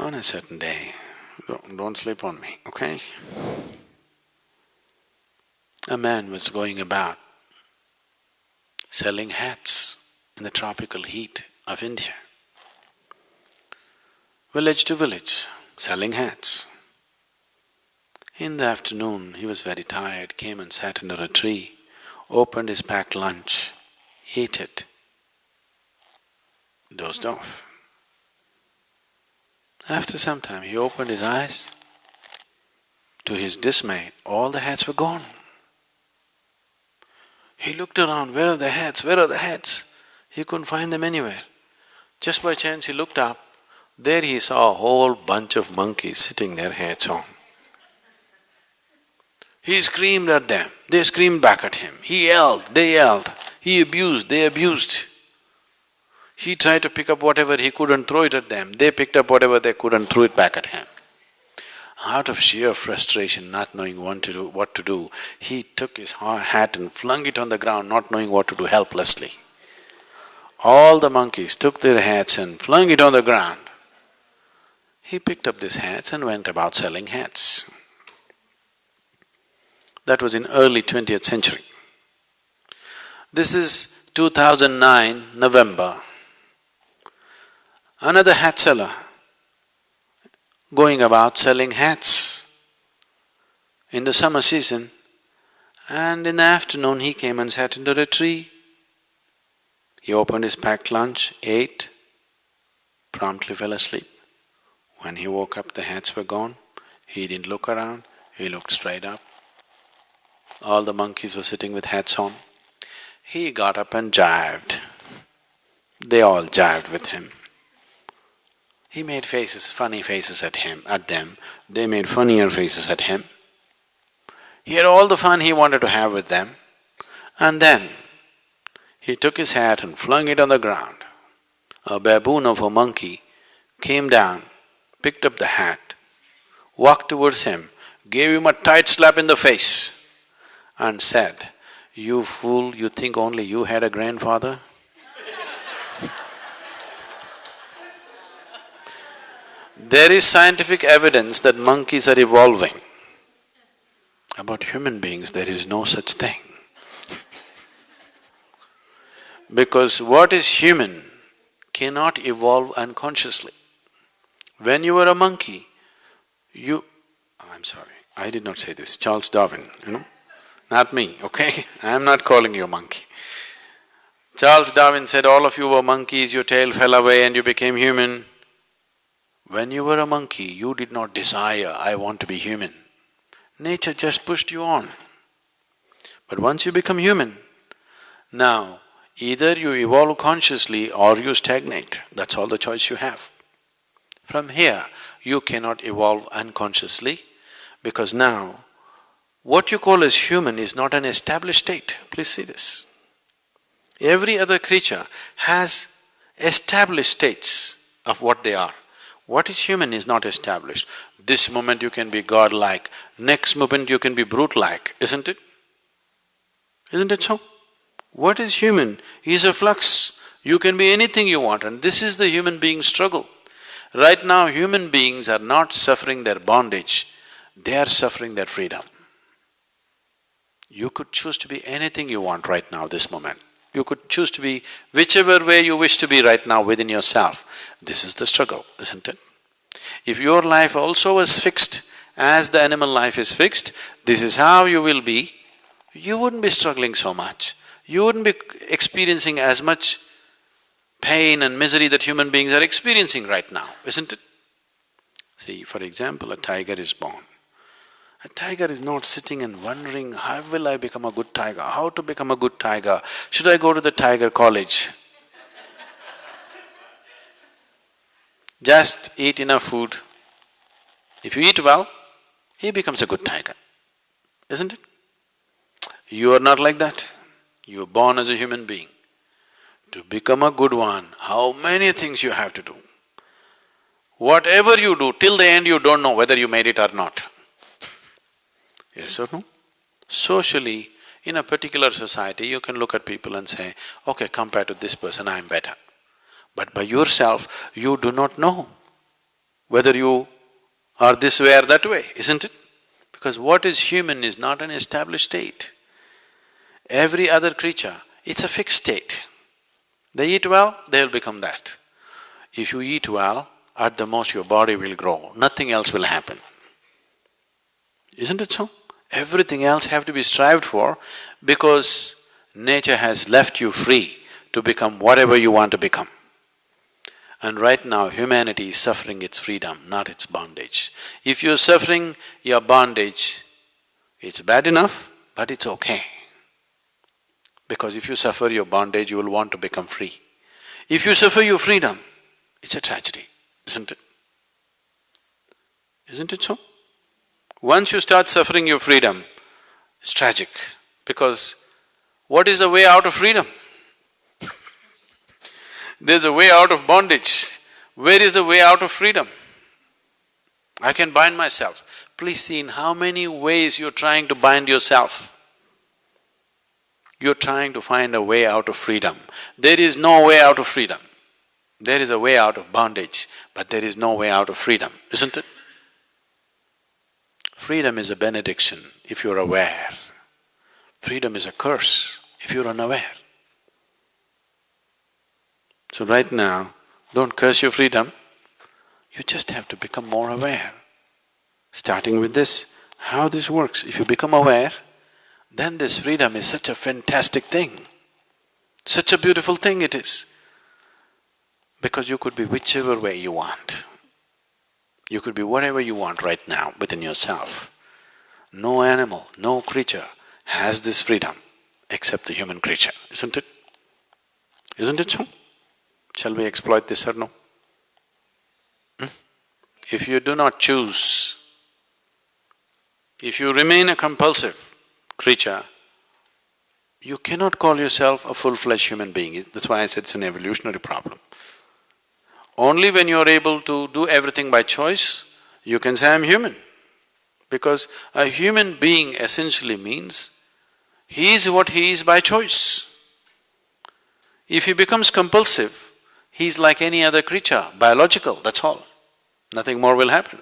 On a certain day, don't sleep on me, okay? A man was going about selling hats in the tropical heat of India. Village to village, selling hats. In the afternoon, he was very tired, came and sat under a tree, opened his packed lunch, ate it, dozed off. After some time, he opened his eyes. To his dismay, all the hats were gone. He looked around, where are the hats, where are the hats? He couldn't find them anywhere. Just by chance he looked up, there he saw a whole bunch of monkeys sitting their hats on. He screamed at them, they screamed back at him. He yelled, they yelled. He abused, they abused. He tried to pick up whatever he could and throw it at them. They picked up whatever they could and threw it back at him. Out of sheer frustration, not knowing what to do, he took his hat and flung it on the ground, not knowing what to do, helplessly. All the monkeys took their hats and flung it on the ground. He picked up these hats and went about selling hats. That was in early 20th century. This is 2009, November. Another hat seller going about selling hats in the summer season, and in the afternoon he came and sat under a tree. He opened his packed lunch, ate, promptly fell asleep. When he woke up, the hats were gone. He didn't look around, he looked straight up. All the monkeys were sitting with hats on. He got up and jived. They all jived with him. He made faces, funny faces at them. They made funnier faces at him. He had all the fun he wanted to have with them, and then he took his hat and flung it on the ground. A baboon of a monkey came down, picked up the hat, walked towards him, gave him a tight slap in the face and said, "You fool, you think only you had a grandfather?" There is scientific evidence that monkeys are evolving. About human beings, there is no such thing. Because what is human cannot evolve unconsciously. When you were a monkey, I'm sorry, I did not say this, Charles Darwin, not me, okay? I am not calling you a monkey. Charles Darwin said, all of you were monkeys, your tail fell away and you became human. When you were a monkey, you did not desire, I want to be human. Nature just pushed you on. But once you become human, now either you evolve consciously or you stagnate, that's all the choice you have. From here, you cannot evolve unconsciously because now what you call as human is not an established state. Please see this. Every other creature has established states of what they are. What is human is not established. This moment you can be godlike, next moment you can be brute-like, isn't it? Isn't it so? What is human is a flux. You can be anything you want, and this is the human being's struggle. Right now, human beings are not suffering their bondage, they are suffering their freedom. You could choose to be anything you want right now, this moment. You could choose to be whichever way you wish to be right now within yourself. This is the struggle, isn't it? If your life also was fixed as the animal life is fixed, this is how you will be, you wouldn't be struggling so much. You wouldn't be experiencing as much pain and misery that human beings are experiencing right now, isn't it? See, for example, a tiger is born. A tiger is not sitting and wondering, how will I become a good tiger? How to become a good tiger? Should I go to the tiger college? Just eat enough food. If you eat well, he becomes a good tiger, isn't it? You are not like that. You were born as a human being. To become a good one, how many things you have to do. Whatever you do, till the end you don't know whether you made it or not. Yes or no? Socially, in a particular society, you can look at people and say, okay, compared to this person, I am better. But by yourself, you do not know whether you are this way or that way, isn't it? Because what is human is not an established state. Every other creature, it's a fixed state. They eat well, they'll become that. If you eat well, at the most your body will grow, nothing else will happen. Isn't it so? Everything else have to be strived for because nature has left you free to become whatever you want to become. And right now humanity is suffering its freedom, not its bondage. If you're suffering your bondage, it's bad enough, but it's okay. Because if you suffer your bondage, you will want to become free. If you suffer your freedom, it's a tragedy, isn't it? Isn't it so? Once you start suffering your freedom, it's tragic, because what is the way out of freedom? There's a way out of bondage. Where is the way out of freedom? I can bind myself. Please see in how many ways you're trying to bind yourself. You're trying to find a way out of freedom. There is no way out of freedom. There is a way out of bondage, but there is no way out of freedom, isn't it? Freedom is a benediction if you're aware. Freedom is a curse if you're unaware. So right now, don't curse your freedom, you just have to become more aware. Starting with this, how this works. If you become aware, then this freedom is such a fantastic thing. Such a beautiful thing it is. Because you could be whichever way you want. You could be whatever you want right now within yourself. No animal, no creature has this freedom except the human creature, isn't it? Isn't it so? Shall we exploit this or no? If you do not choose, if you remain a compulsive creature, you cannot call yourself a full-fledged human being. That's why I said it's an evolutionary problem. Only when you're able to do everything by choice, you can say, I'm human. Because a human being essentially means he is what he is by choice. If he becomes compulsive, he's like any other creature, biological, that's all. Nothing more will happen.